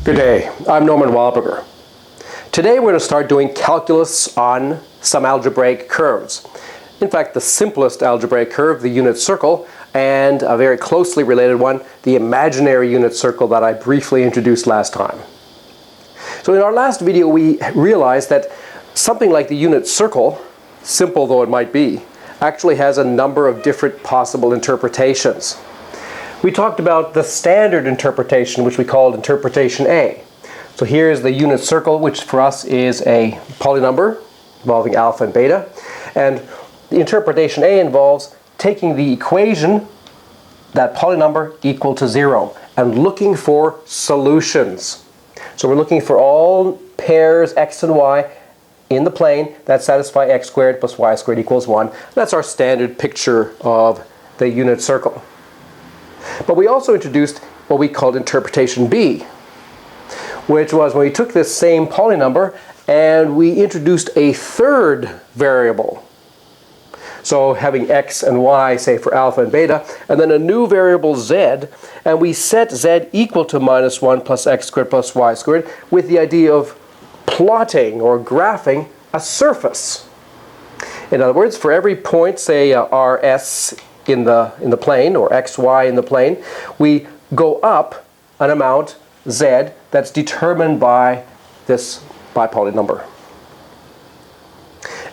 Good day, I'm Norman Wildberger. Today we're going to start doing calculus on some algebraic curves. In fact, the simplest algebraic curve, the unit circle, and a very closely related one, the imaginary unit circle that I briefly introduced last time. So in our last video we realized that something like the unit circle, simple though it might be, actually has a number of different possible interpretations. We talked about the standard interpretation, which we called interpretation A. So here's the unit circle, which for us is a polynumber involving alpha and beta. And the interpretation A involves taking the equation, that polynumber, equal to 0, and looking for solutions. So we're looking for all pairs x and y in the plane that satisfy x squared plus y squared equals 1. That's our standard picture of the unit circle. But we also introduced what we called interpretation B, which was when we took this same polynumber and we introduced a third variable. So having x and y, say for alpha and beta, and then a new variable z, and we set z equal to minus 1 plus x squared plus y squared with the idea of plotting or graphing a surface. In other words, for every point, say rs in the plane, or xy in the plane, we go up an amount, z, that's determined by this bipolar number.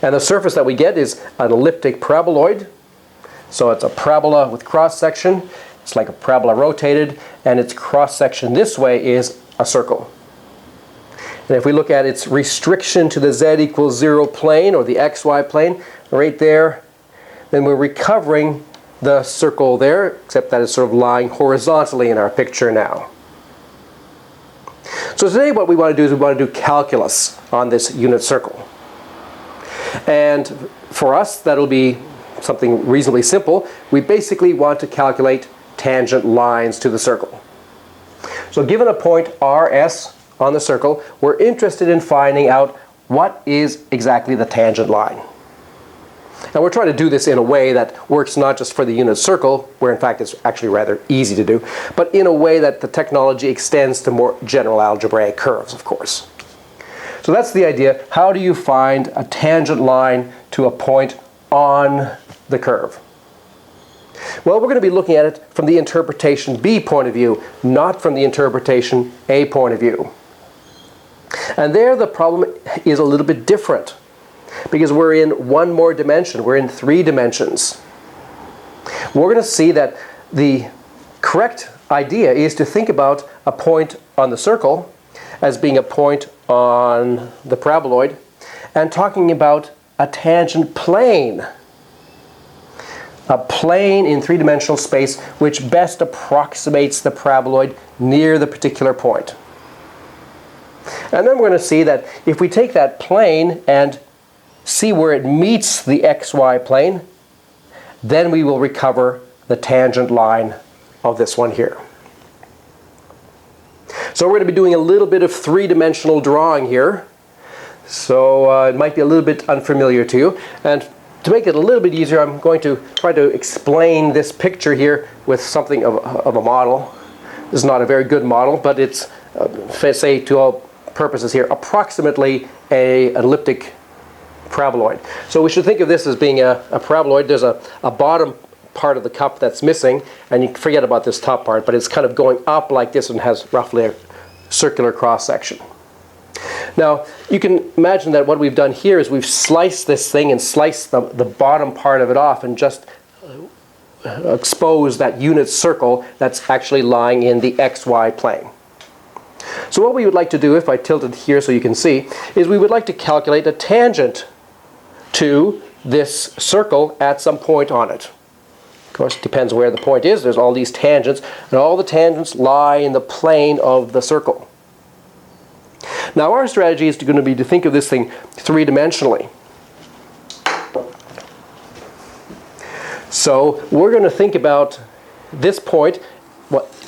And the surface that we get is an elliptic paraboloid. So it's a parabola with cross-section. It's like a parabola rotated, and its cross-section this way is a circle. And if we look at its restriction to the z equals 0 plane, or the xy plane, right there, then we're recovering the circle there, except that it's sort of lying horizontally in our picture now. So today what we want to do is we want to do calculus on this unit circle. And for us that'll be something reasonably simple. We basically want to calculate tangent lines to the circle. So given a point rs on the circle, we're interested in finding out what is exactly the tangent line. And we're trying to do this in a way that works not just for the unit circle, where in fact it's actually rather easy to do, but in a way that the technology extends to more general algebraic curves, of course. So that's the idea. How do you find a tangent line to a point on the curve? Well, we're going to be looking at it from the interpretation B point of view, not from the interpretation A point of view. And there the problem is a little bit different, because we're in one more dimension. We're in 3 dimensions. We're going to see that the correct idea is to think about a point on the circle as being a point on the paraboloid, and talking about a tangent plane. A plane in 3-dimensional space which best approximates the paraboloid near the particular point. And then we're going to see that if we take that plane and see where it meets the xy plane, then we will recover the tangent line of this one here. So we're going to be doing a little bit of 3-dimensional drawing here. So it might be a little bit unfamiliar to you. And to make it a little bit easier, I'm going to try to explain this picture here with something of a model. This is not a very good model, but it's, say to all purposes here, approximately an elliptic paraboloid. So we should think of this as being a paraboloid. There's a bottom part of the cup that's missing, and you can forget about this top part, but it's kind of going up like this and has roughly a circular cross-section. Now you can imagine that what we've done here is we've sliced this thing and sliced the bottom part of it off and just exposed that unit circle that's actually lying in the xy plane. So what we would like to do, if I tilt it here so you can see, is we would like to calculate a tangent to this circle at some point on it. Of course, it depends where the point is. There's all these tangents, and all the tangents lie in the plane of the circle. Now our strategy is going to be to think of this thing 3-dimensionally. So we're going to think about this point,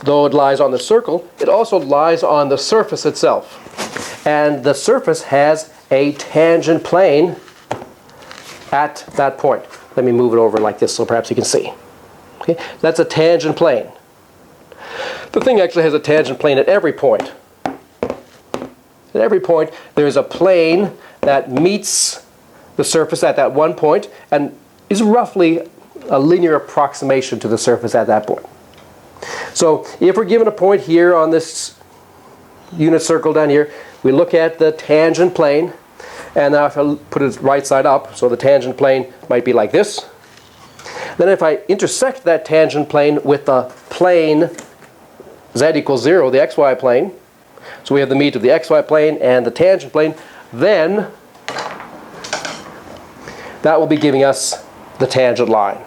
though it lies on the circle, it also lies on the surface itself. And the surface has a tangent plane at that point. Let me move it over like this so perhaps you can see. Okay, that's a tangent plane. The thing actually has a tangent plane at every point. At every point, there's a plane that meets the surface at that one point and is roughly a linear approximation to the surface at that point. So if we're given a point here on this unit circle down here, we look at the tangent plane, and now if I put it right side up, so the tangent plane might be like this. Then if I intersect that tangent plane with the plane z equals 0, the xy plane, so we have the meet of the xy plane and the tangent plane, then that will be giving us the tangent line.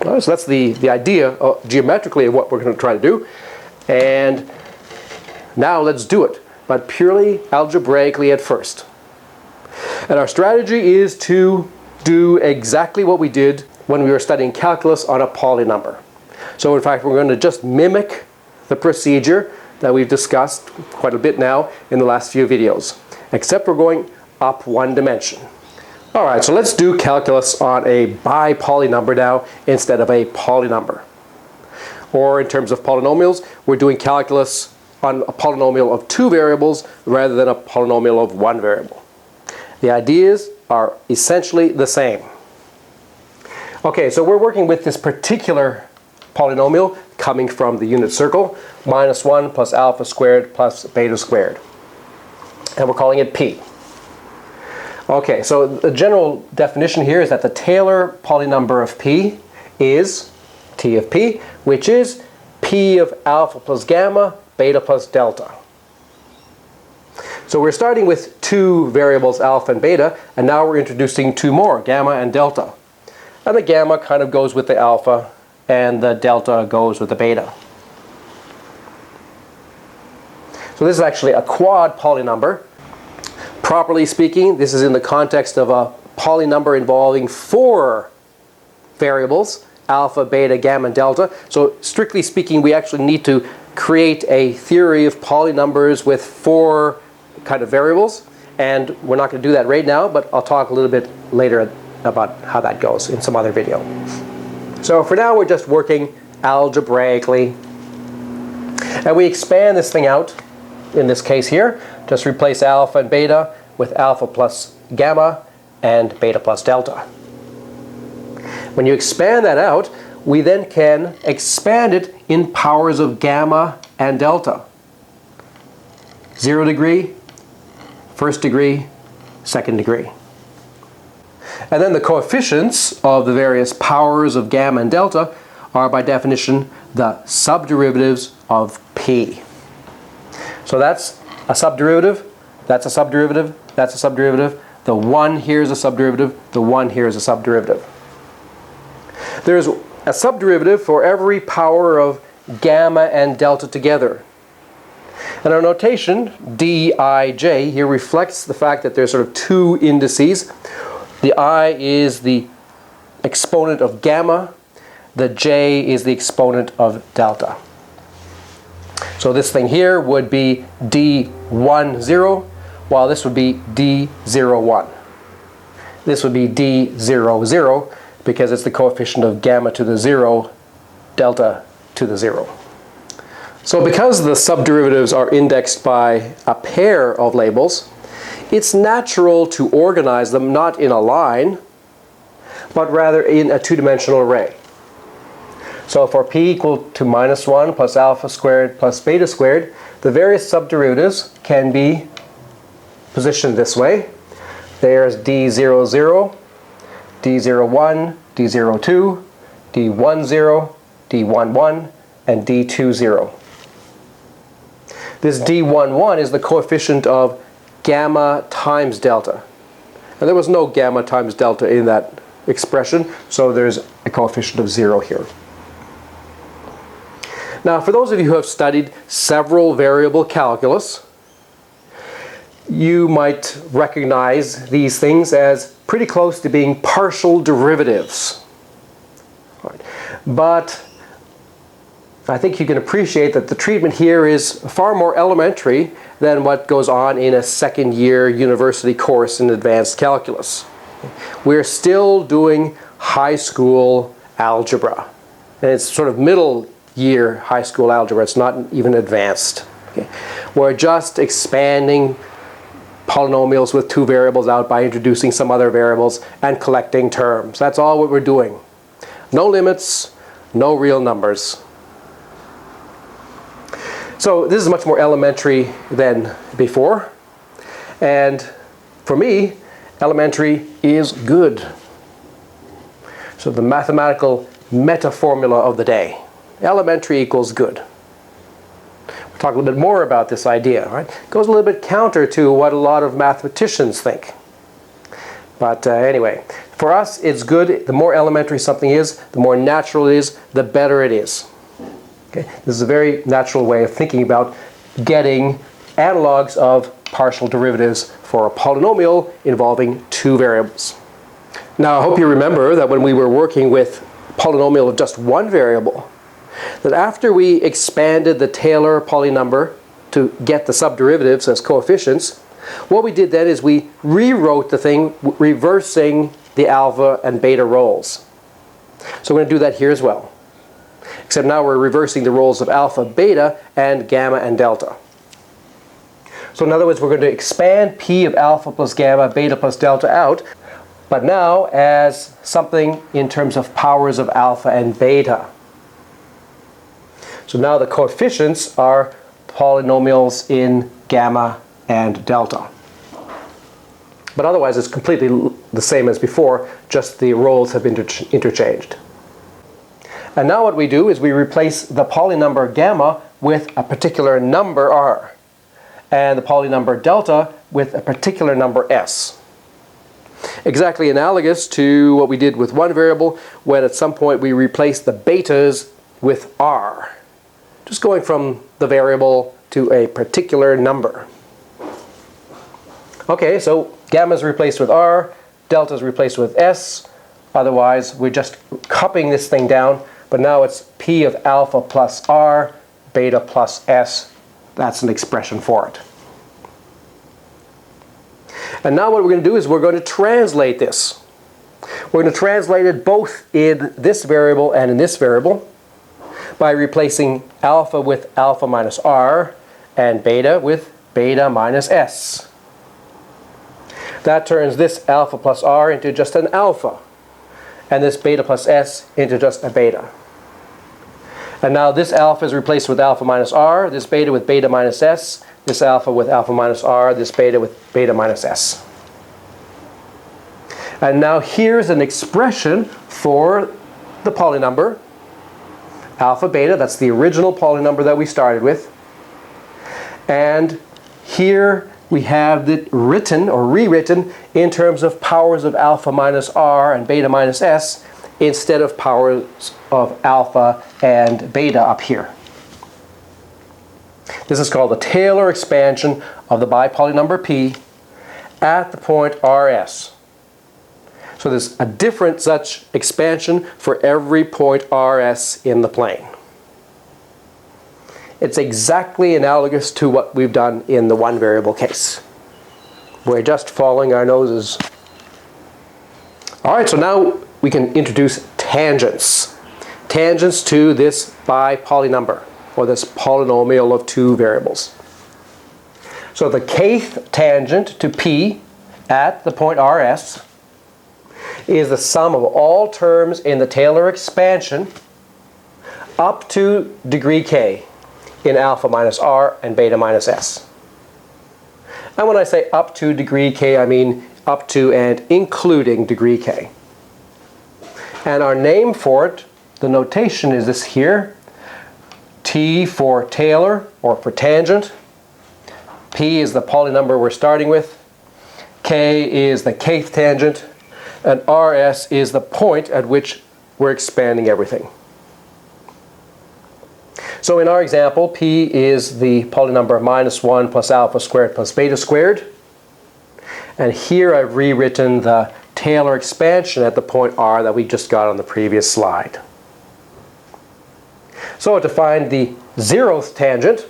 So that's the idea geometrically of what we're going to try to do. And now let's do it, but purely algebraically at first. And our strategy is to do exactly what we did when we were studying calculus on a Pauli number. So in fact, we're going to just mimic the procedure that we've discussed quite a bit now in the last few videos, except we're going up one dimension. All right, so let's do calculus on a bi-Pauli number now instead of a Pauli number. Or in terms of polynomials, we're doing calculus on a polynomial of two variables rather than a polynomial of one variable. The ideas are essentially the same. Okay, so we're working with this particular polynomial coming from the unit circle, minus 1 plus alpha squared plus beta squared. And we're calling it P. Okay, so the general definition here is that the Taylor polynumber of P is T of P, which is P of alpha plus gamma, beta plus delta. So we're starting with two variables, alpha and beta, and now we're introducing two more, gamma and delta. And the gamma kind of goes with the alpha, and the delta goes with the beta. So this is actually a quad Pauli number. Properly speaking, this is in the context of a Pauli number involving four variables, alpha, beta, gamma, and delta. So strictly speaking, we actually need to create a theory of Pauli numbers with four kind of variables. And we're not going to do that right now, but I'll talk a little bit later about how that goes in some other video. So for now, we're just working algebraically. And we expand this thing out, in this case here. Just replace alpha and beta with alpha plus gamma and beta plus delta. When you expand that out, we then can expand it in powers of gamma and delta. 0 degree, first degree, second degree. And then the coefficients of the various powers of gamma and delta are by definition the subderivatives of P. So that's a subderivative, that's a subderivative, that's a subderivative. The 1 here is a subderivative, the 1 here is a subderivative. There's a subderivative for every power of gamma and delta together. And our notation, dij, here reflects the fact that there's sort of two indices. The I is the exponent of gamma, the j is the exponent of delta. So this thing here would be d10, while this would be d01. This would be d00 because it's the coefficient of gamma to the 0, delta to the 0. So because the subderivatives are indexed by a pair of labels, it's natural to organize them not in a line, but rather in a two-dimensional array. So for p equal to minus 1 plus alpha squared plus beta squared, the various subderivatives can be positioned this way. There's d00, d01, d02, d10, d11, and d20. This d11 is the coefficient of gamma times delta. And there was no gamma times delta in that expression, so there's a coefficient of 0 here. Now, for those of you who have studied several variable calculus, you might recognize these things as pretty close to being partial derivatives. But I think you can appreciate that the treatment here is far more elementary than what goes on in a second-year university course in advanced calculus. We're still doing high school algebra. And it's sort of middle year high school algebra. It's not even advanced. Okay. We're just expanding polynomials with two variables out by introducing some other variables and collecting terms. That's all what we're doing. No limits, no real numbers. So this is much more elementary than before. And for me, elementary is good. So the mathematical meta formula of the day. Elementary equals good. We'll talk a little bit more about this idea. Right? It goes a little bit counter to what a lot of mathematicians think. But anyway, for us it's good. The more elementary something is, the more natural it is, the better it is. Okay? This is a very natural way of thinking about getting analogs of partial derivatives for a polynomial involving two variables. Now I hope you remember that when we were working with polynomial of just one variable, that after we expanded the Taylor polynumber to get the subderivatives as coefficients, what we did then is we rewrote the thing reversing the alpha and beta roles. So we're going to do that here as well. Except now we're reversing the roles of alpha, beta, and gamma and delta. So in other words, we're going to expand P of alpha plus gamma, beta plus delta out, but now as something in terms of powers of alpha and beta. So now the coefficients are polynomials in gamma and delta. But otherwise it's completely the same as before, just the roles have been interchanged. And now what we do is we replace the polynumber gamma with a particular number r, and the polynumber delta with a particular number s. Exactly analogous to what we did with one variable when at some point we replaced the betas with r. Just going from the variable to a particular number. Okay, so gamma is replaced with r, delta is replaced with s. Otherwise, we're just copying this thing down, but now it's P of alpha plus r, beta plus s. That's an expression for it. And now what we're going to do is we're going to translate this. We're going to translate it both in this variable and in this variable by replacing alpha with alpha minus r and beta with beta minus s. That turns this alpha plus r into just an alpha, and this beta plus s into just a beta. And now this alpha is replaced with alpha minus r, this beta with beta minus s, this alpha with alpha minus r, this beta with beta minus s. And now here's an expression for the polynumber alpha beta. That's the original polynumber that we started with. And here we have it written or rewritten in terms of powers of alpha minus r and beta minus s instead of powers of alpha and beta up here. This is called the Taylor expansion of the bipolynomber P at the point Rs. So there's a different such expansion for every point Rs in the plane. It's exactly analogous to what we've done in the one variable case. We're just following our noses. All right, so now we can introduce tangents. Tangents to this bipolynumber, or this polynomial of two variables. So the kth tangent to P at the point Rs is the sum of all terms in the Taylor expansion up to degree k in alpha minus r and beta minus s. And when I say up to degree k, I mean up to and including degree k. And our name for it, the notation is this here. T for Taylor, or for tangent. P is the polynumber we're starting with. K is the kth tangent. And Rs is the point at which we're expanding everything. So in our example, P is the polynumber minus 1 plus alpha squared plus beta squared. And here I've rewritten the Taylor expansion at the point R that we just got on the previous slide. So to find the 0th tangent,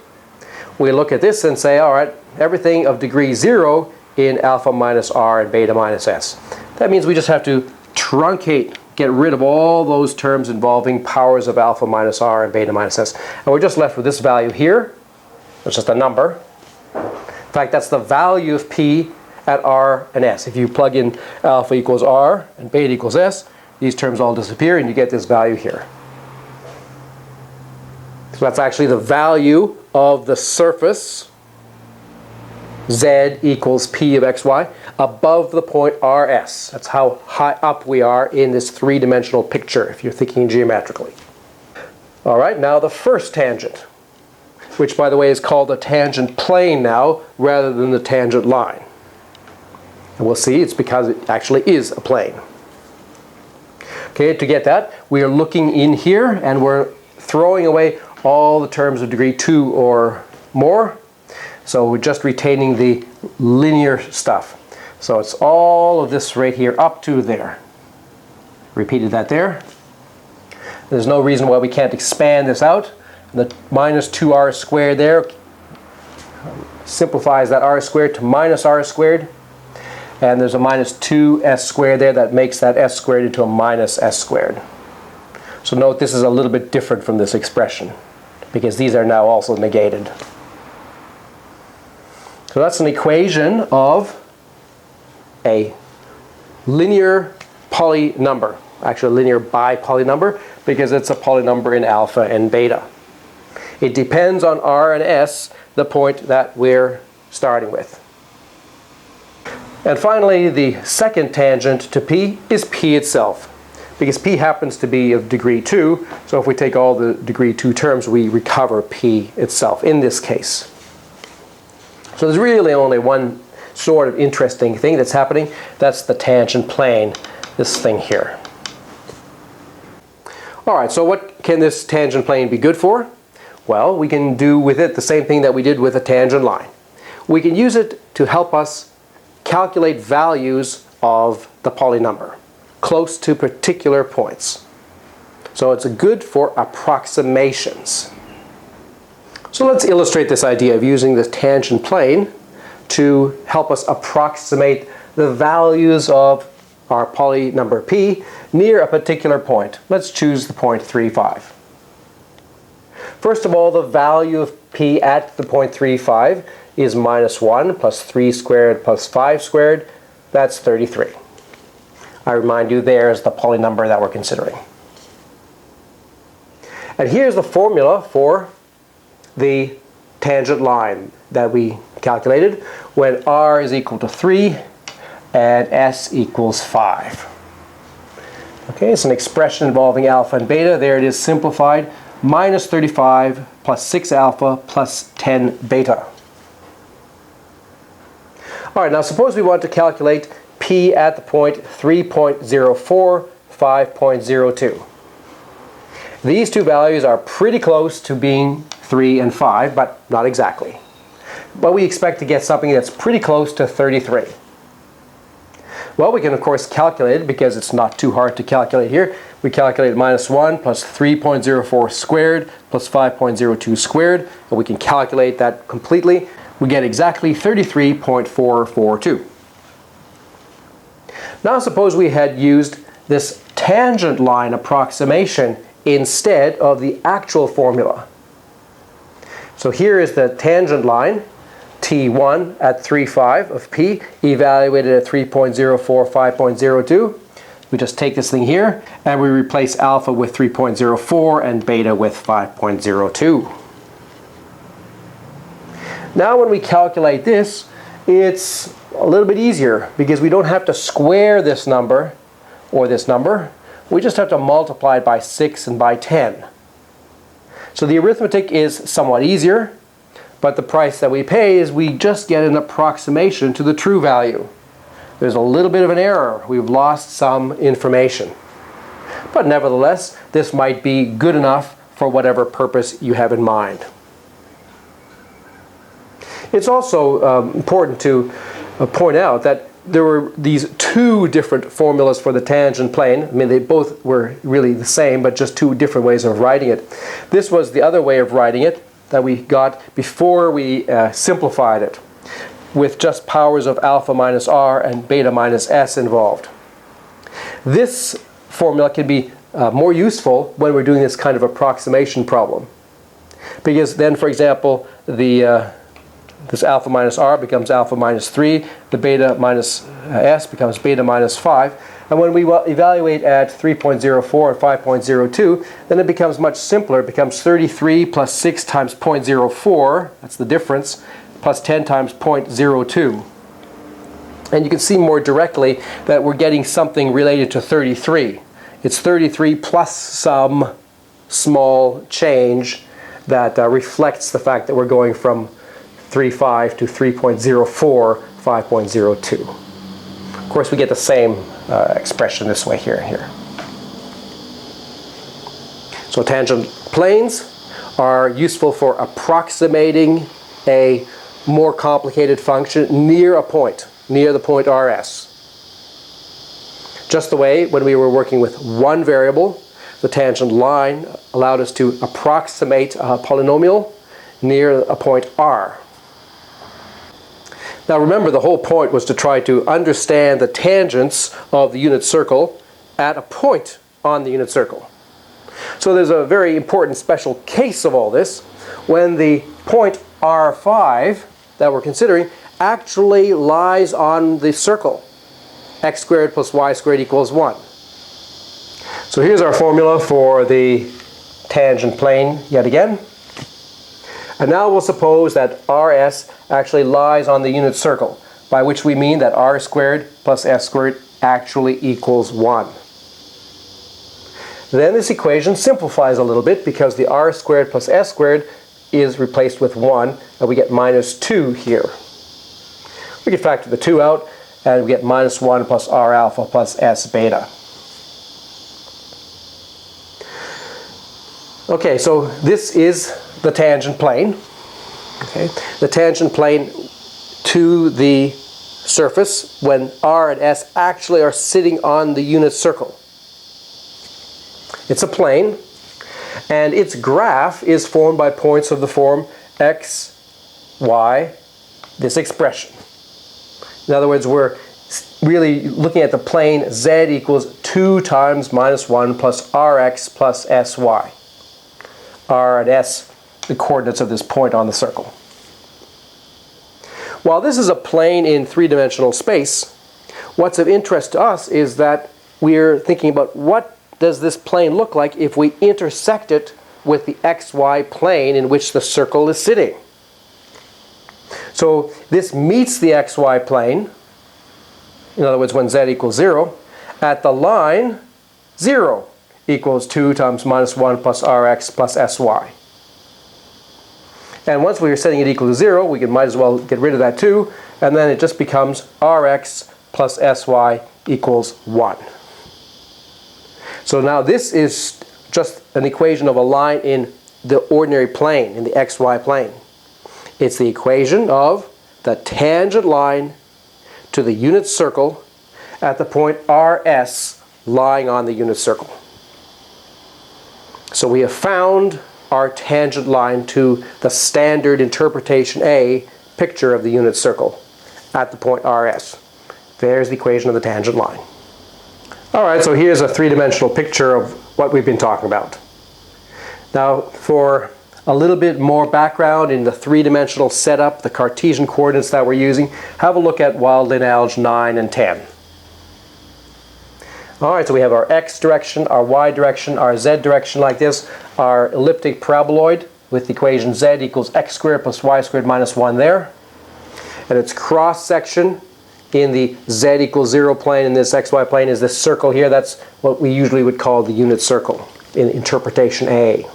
we look at this and say, all right, everything of degree 0 in alpha minus r and beta minus s. That means we just have to truncate, get rid of all those terms involving powers of alpha minus r and beta minus s. And we're just left with this value here. It's just a number. In fact, that's the value of P at R and S. If you plug in alpha equals R and beta equals S, these terms all disappear and you get this value here. So that's actually the value of the surface Z equals P of xy above the point RS. That's how high up we are in this three-dimensional picture if you're thinking geometrically. All right, now the first tangent, which by the way is called a tangent plane now rather than the tangent line. And we'll see it's because it actually is a plane. Okay, to get that, we are looking in here and we're throwing away all the terms of degree 2 or more. So we're just retaining the linear stuff. So it's all of this right here up to there. Repeated that there. There's no reason why we can't expand this out. The minus 2r squared there simplifies that r squared to minus r squared. And there's a minus 2s squared there that makes that s squared into a minus s squared. So note this is a little bit different from this expression because these are now also negated. So that's an equation of a linear polynumber, actually a linear bipolynumber, because it's a polynumber in alpha and beta. It depends on R and S, the point that we're starting with. And finally, the second tangent to P is P itself, because P happens to be of degree 2, so if we take all the degree 2 terms, we recover P itself in this case. So there's really only one sort of interesting thing that's happening. That's the tangent plane, this thing here. All right, so what can this tangent plane be good for? Well, we can do with it the same thing that we did with a tangent line. We can use it to help us calculate values of the polynumber close to particular points. So it's good for approximations. So let's illustrate this idea of using the tangent plane to help us approximate the values of our polynumber P near a particular point. Let's choose the point 3, 5. First of all, the value of P at the point 3, 5 is minus 1 plus 3 squared plus 5 squared. That's 33. I remind you there's the polynumber that we're considering. And here's the formula for the tangent line that we calculated when r is equal to 3 and s equals 5. Okay, it's an expression involving alpha and beta. There it is simplified. Minus 35 plus 6 alpha plus 10 beta. All right, now suppose we want to calculate P at the point 3.04, 5.02. These two values are pretty close to being 3 and 5, but not exactly. But we expect to get something that's pretty close to 33. Well, we can of course calculate it because it's not too hard to calculate here. We calculate minus 1 plus 3.04 squared plus 5.02 squared, and we can calculate that completely. We get exactly 33.442. Now suppose we had used this tangent line approximation instead of the actual formula. So here is the tangent line, T1 at 3,5 of P, evaluated at 3.04, 5.02. We just take this thing here and we replace alpha with 3.04 and beta with 5.02. Now when we calculate this, it's a little bit easier because we don't have to square this number or this number. We just have to multiply it by 6 and by 10. So the arithmetic is somewhat easier, but the price that we pay is we just get an approximation to the true value. There's a little bit of an error. We've lost some information. But nevertheless, this might be good enough for whatever purpose you have in mind. It's also important to point out that there were these two different formulas for the tangent plane. I mean, they both were really the same, but just two different ways of writing it. This was the other way of writing it that we got before we simplified it, with just powers of alpha minus r and beta minus s involved. This formula can be more useful when we're doing this kind of approximation problem. because then, for example, this alpha minus r becomes alpha minus 3, the beta minus s becomes beta minus 5, and when we evaluate at 3.04 and 5.02, then it becomes much simpler. It becomes 33 plus 6 times 0.04, that's the difference, plus 10 times 0.02. And you can see more directly that we're getting something related to 33. It's 33 plus some small change that reflects the fact that we're going from 3.5 to 3.04, 5.02. Of course, we get the same expression this way here and here. So tangent planes are useful for approximating a more complicated function near a point, near the point RS. Just the way when we were working with one variable, the tangent line allowed us to approximate a polynomial near a point R. Now remember, the whole point was to try to understand the tangents of the unit circle at a point on the unit circle. So there's a very important special case of all this when the point R5 that we're considering actually lies on the circle. X squared plus y squared equals 1. So here's our formula for the tangent plane yet again. And now we'll suppose that RS actually lies on the unit circle, by which we mean that r squared plus s squared actually equals 1. Then this equation simplifies a little bit because the r squared plus s squared is replaced with 1, and we get minus 2 here. We can factor the 2 out, and we get minus 1 plus r alpha plus s beta. Okay, so this is the tangent plane. Okay, the tangent plane to the surface when r and s actually are sitting on the unit circle. It's a plane, and its graph is formed by points of the form x, y, this expression. In other words, we're really looking at the plane z equals 2 times minus 1 plus rx plus sy. R and s, the coordinates of this point on the circle. While this is a plane in three-dimensional space, what's of interest to us is that we're thinking about what does this plane look like if we intersect it with the xy plane in which the circle is sitting. So this meets the xy plane, in other words when z equals 0, at the line 0 equals 2 times minus 1 plus rx plus sy. And once we are setting it equal to 0, we might as well get rid of that 2, and then it just becomes rx plus sy equals 1. So now this is just an equation of a line in the ordinary plane, in the xy plane. It's the equation of the tangent line to the unit circle at the point rs lying on the unit circle. So we have found our tangent line to the standard interpretation A picture of the unit circle at the point RS. There's the equation of the tangent line. Alright, so here's a three-dimensional picture of what we've been talking about. Now, for a little bit more background in the three-dimensional setup, the Cartesian coordinates that we're using, have a look at Wildin Alg 9 and 10. Alright, so we have our x direction, our y direction, our z direction like this, our elliptic paraboloid with the equation z equals x squared plus y squared minus 1 there. And its cross section in the z equals 0 plane in this xy plane is this circle here. That's what we usually would call the unit circle in interpretation A.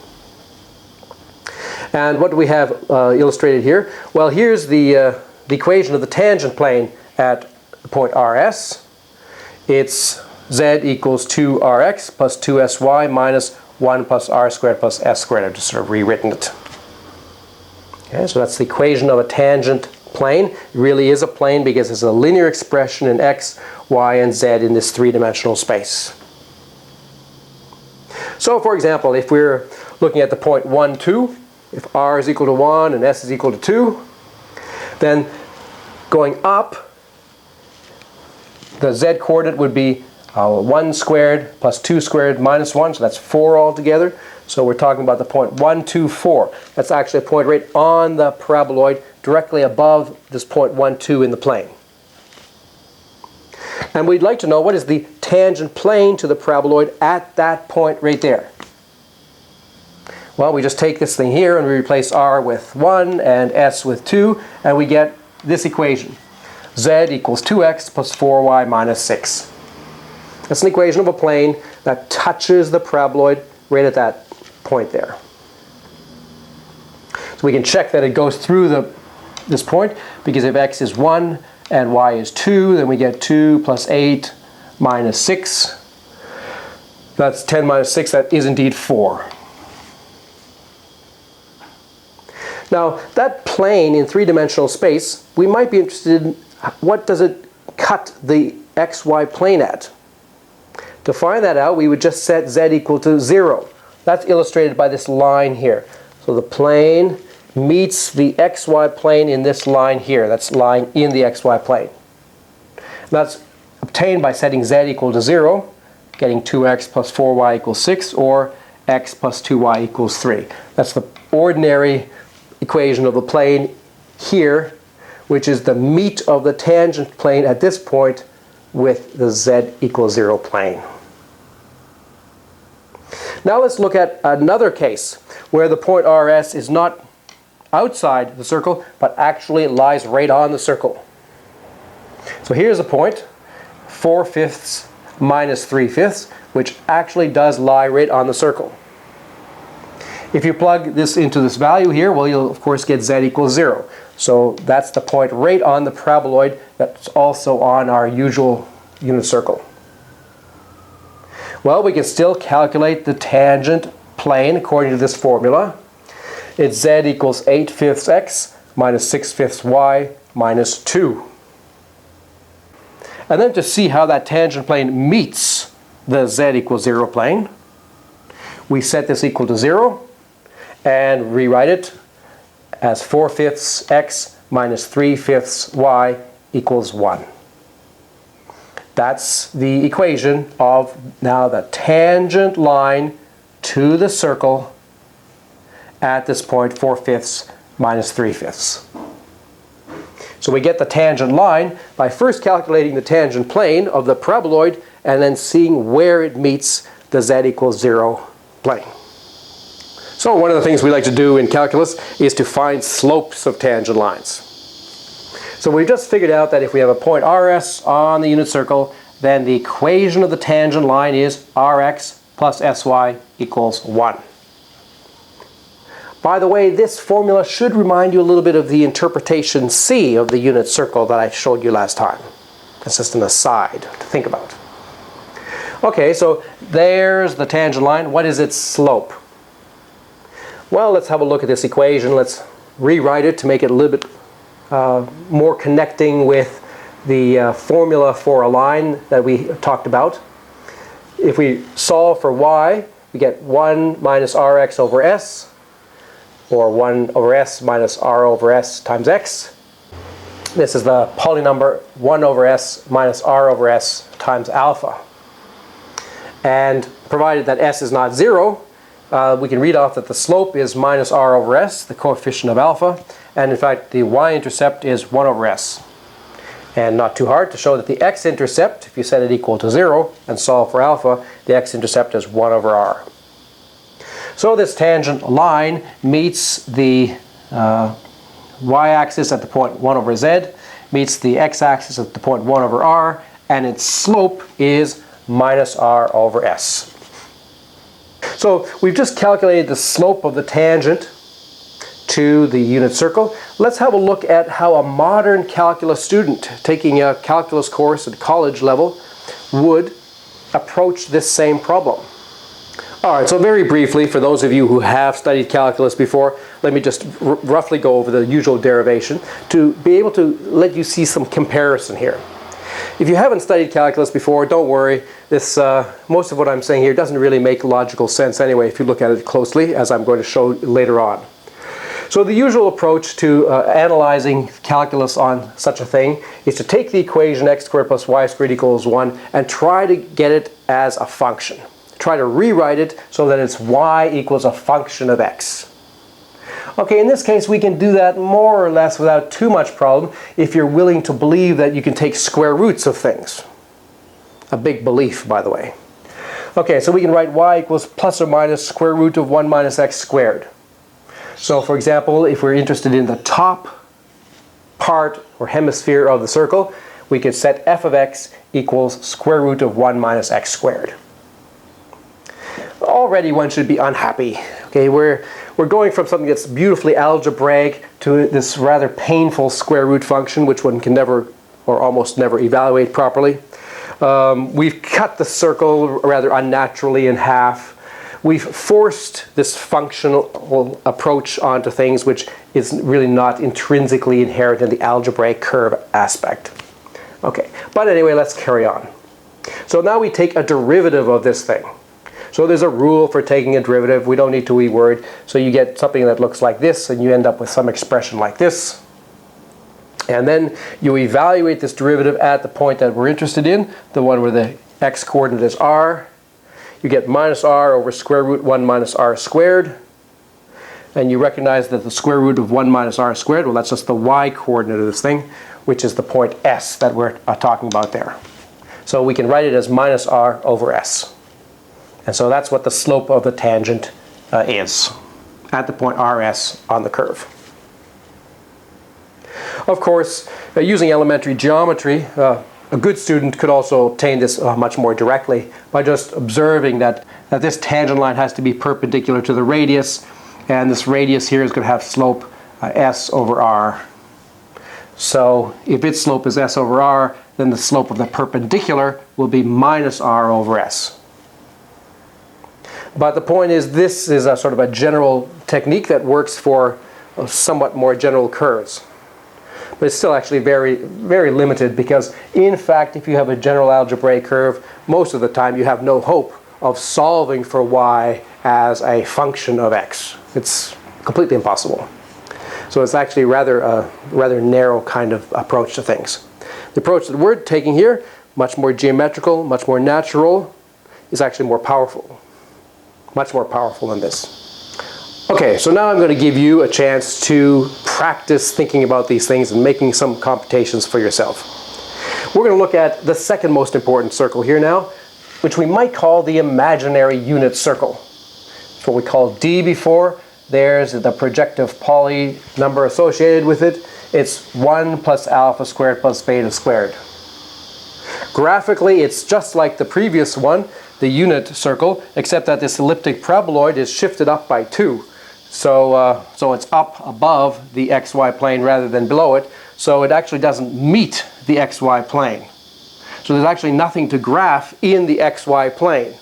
And what do we have illustrated here? Well, here's the equation of the tangent plane at the point RS. It's z equals 2rx plus 2sy minus 1 plus r squared plus s squared. I've just sort of rewritten it. Okay, so that's the equation of a tangent plane. It really is a plane because it's a linear expression in x, y, and z in this three-dimensional space. So, for example, if we're looking at the point 1, 2, if r is equal to 1 and s is equal to 2, then going up, the z coordinate would be 1 squared plus 2 squared minus 1, so that's 4 altogether. So we're talking about the point 1, 2, 4. That's actually a point right on the paraboloid, directly above this point 1, 2 in the plane. And we'd like to know what is the tangent plane to the paraboloid at that point right there. Well, we just take this thing here and we replace r with 1 and s with 2, and we get this equation. Z equals 2x plus 4y minus 6. That's an equation of a plane that touches the paraboloid right at that point there. So we can check that it goes through this point, because if x is 1 and y is 2, then we get 2 plus 8 minus 6. That's 10 minus 6, that is indeed 4. Now, that plane in three-dimensional space, we might be interested in what does it cut the xy plane at. To find that out, we would just set z equal to 0. That's illustrated by this line here. So the plane meets the xy plane in this line here. That's lying in the xy plane. And that's obtained by setting z equal to 0, getting 2x plus 4y equals 6, or x plus 2y equals 3. That's the ordinary equation of the plane here, which is the meet of the tangent plane at this point with the z equals 0 plane. Now let's look at another case where the point RS is not outside the circle, but actually lies right on the circle. So here's a point, 4/5 minus 3/5, which actually does lie right on the circle. If you plug this into this value here, well, you'll of course get z equals 0. So that's the point right on the paraboloid that's also on our usual unit circle. Well, we can still calculate the tangent plane according to this formula. It's z equals 8/5 x minus 6/5 y minus 2. And then to see how that tangent plane meets the z equals 0 plane, we set this equal to 0 and rewrite it as 4/5 x minus 3/5 y equals 1. That's the equation of now the tangent line to the circle at this point 4/5 minus 3/5. So we get the tangent line by first calculating the tangent plane of the paraboloid and then seeing where it meets the z equals 0 plane. So one of the things we like to do in calculus is to find slopes of tangent lines. So we just figured out that if we have a point RS on the unit circle, then the equation of the tangent line is Rx plus Sy equals 1. By the way, this formula should remind you a little bit of the interpretation C of the unit circle that I showed you last time. That's just an aside to think about. Okay, so there's the tangent line. What is its slope? Well, let's have a look at this equation. Let's rewrite it to make it a little bit more connecting with the formula for a line that we talked about. If we solve for y, we get 1 minus Rx over S, or 1 over S minus R over S times X. This is the polynumber 1 over S minus R over S times alpha. And provided that S is not 0, we can read off that the slope is minus R over S, the coefficient of alpha, and in fact the y-intercept is 1 over S. And not too hard to show that the x-intercept, if you set it equal to 0 and solve for alpha, the x-intercept is 1 over r. So this tangent line meets the y-axis at the point 1 over z, meets the x-axis at the point 1 over r, and its slope is minus r over s. So we've just calculated the slope of the tangent to the unit circle. Let's have a look at how a modern calculus student taking a calculus course at college level would approach this same problem. Alright, so very briefly, for those of you who have studied calculus before, let me just roughly go over the usual derivation to be able to let you see some comparison here. If you haven't studied calculus before, don't worry. This, most of what I'm saying here doesn't really make logical sense anyway if you look at it closely, as I'm going to show later on. So the usual approach to analyzing calculus on such a thing is to take the equation x squared plus y squared equals 1 and try to get it as a function. Try to rewrite it so that it's y equals a function of x. Okay, in this case we can do that more or less without too much problem if you're willing to believe that you can take square roots of things. A big belief, by the way. Okay, so we can write y equals plus or minus square root of 1 minus x squared. So for example, if we're interested in the top part or hemisphere of the circle, we could set f of x equals square root of 1 minus x squared. Already one should be unhappy. Okay, we're going from something that's beautifully algebraic to this rather painful square root function, which one can never or almost never evaluate properly. We've cut the circle rather unnaturally in half. We've forced this functional approach onto things which is really not intrinsically inherent in the algebraic curve aspect. Okay, but anyway, let's carry on. So now we take a derivative of this thing. So there's a rule for taking a derivative. We don't need to be worried. So you get something that looks like this, and you end up with some expression like this. And then you evaluate this derivative at the point that we're interested in, the one where the x coordinate is r. You get minus r over square root 1 minus r squared. And you recognize that the square root of 1 minus r squared, well, that's just the y coordinate of this thing, which is the point s that we're talking about there. So we can write it as minus r over s. And so that's what the slope of the tangent is at the point rs on the curve. Of course, using elementary geometry, a good student could also obtain this much more directly by just observing that this tangent line has to be perpendicular to the radius, and this radius here is going to have slope s over r. So if its slope is s over r, then the slope of the perpendicular will be minus r over s. But the point is, this is a sort of a general technique that works for somewhat more general curves. But it's still actually very, very limited because, in fact, if you have a general algebraic curve, most of the time you have no hope of solving for y as a function of x. It's completely impossible. So it's actually a rather narrow kind of approach to things. The approach that we're taking here, much more geometrical, much more natural, is actually more powerful. Much more powerful than this. Okay, so now I'm going to give you a chance to practice thinking about these things and making some computations for yourself. We're going to look at the second most important circle here now, which we might call the imaginary unit circle. It's what we called D before. There's the projective Pauli number associated with it. It's 1 plus alpha squared plus beta squared. Graphically, it's just like the previous one, the unit circle, except that this elliptic paraboloid is shifted up by 2. So it's up above the xy plane rather than below it, so it actually doesn't meet the xy plane. So there's actually nothing to graph in the xy plane.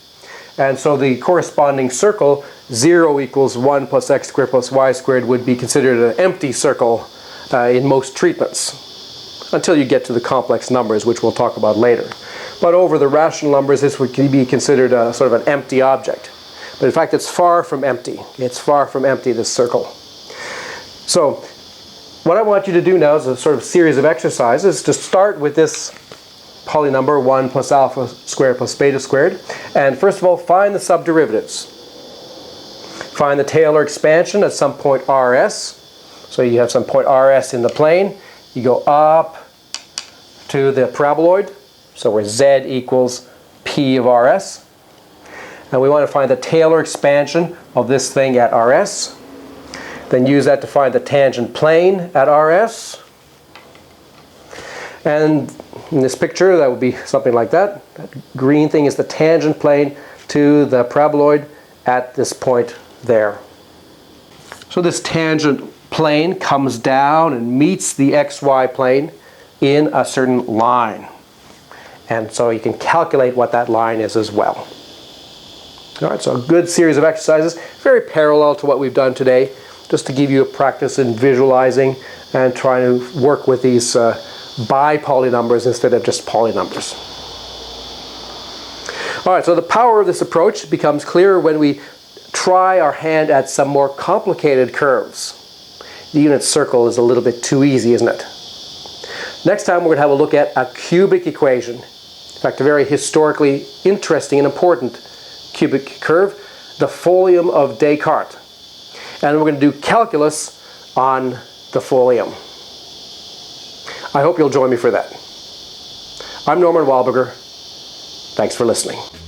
And so the corresponding circle, 0 equals 1 plus x squared plus y squared, would be considered an empty circle in most treatments, until you get to the complex numbers, which we'll talk about later. But over the rational numbers, this would be considered a sort of an empty object. But in fact, it's far from empty. It's far from empty, this circle. So what I want you to do now is a sort of series of exercises to start with this Pauli number, 1 plus alpha squared plus beta squared. And first of all, find the subderivatives. Find the Taylor expansion at some point rs. So you have some point rs in the plane. You go up to the paraboloid, so where z equals p of rs. And we want to find the Taylor expansion of this thing at rs. Then use that to find the tangent plane at rs. And in this picture, that would be something like that. That green thing is the tangent plane to the paraboloid at this point there. So this tangent plane comes down and meets the xy plane in a certain line. And so you can calculate what that line is as well. All right, so a good series of exercises, very parallel to what we've done today, just to give you a practice in visualizing and trying to work with these bi-Pauli numbers instead of just Pauli numbers. All right, so the power of this approach becomes clearer when we try our hand at some more complicated curves. the unit circle is a little bit too easy, isn't it? Next time we're going to have a look at a cubic equation. In fact, a very historically interesting and important cubic curve, the folium of Descartes. And we're going to do calculus on the folium. I hope you'll join me for that. I'm Norman Wahlberger. Thanks for listening.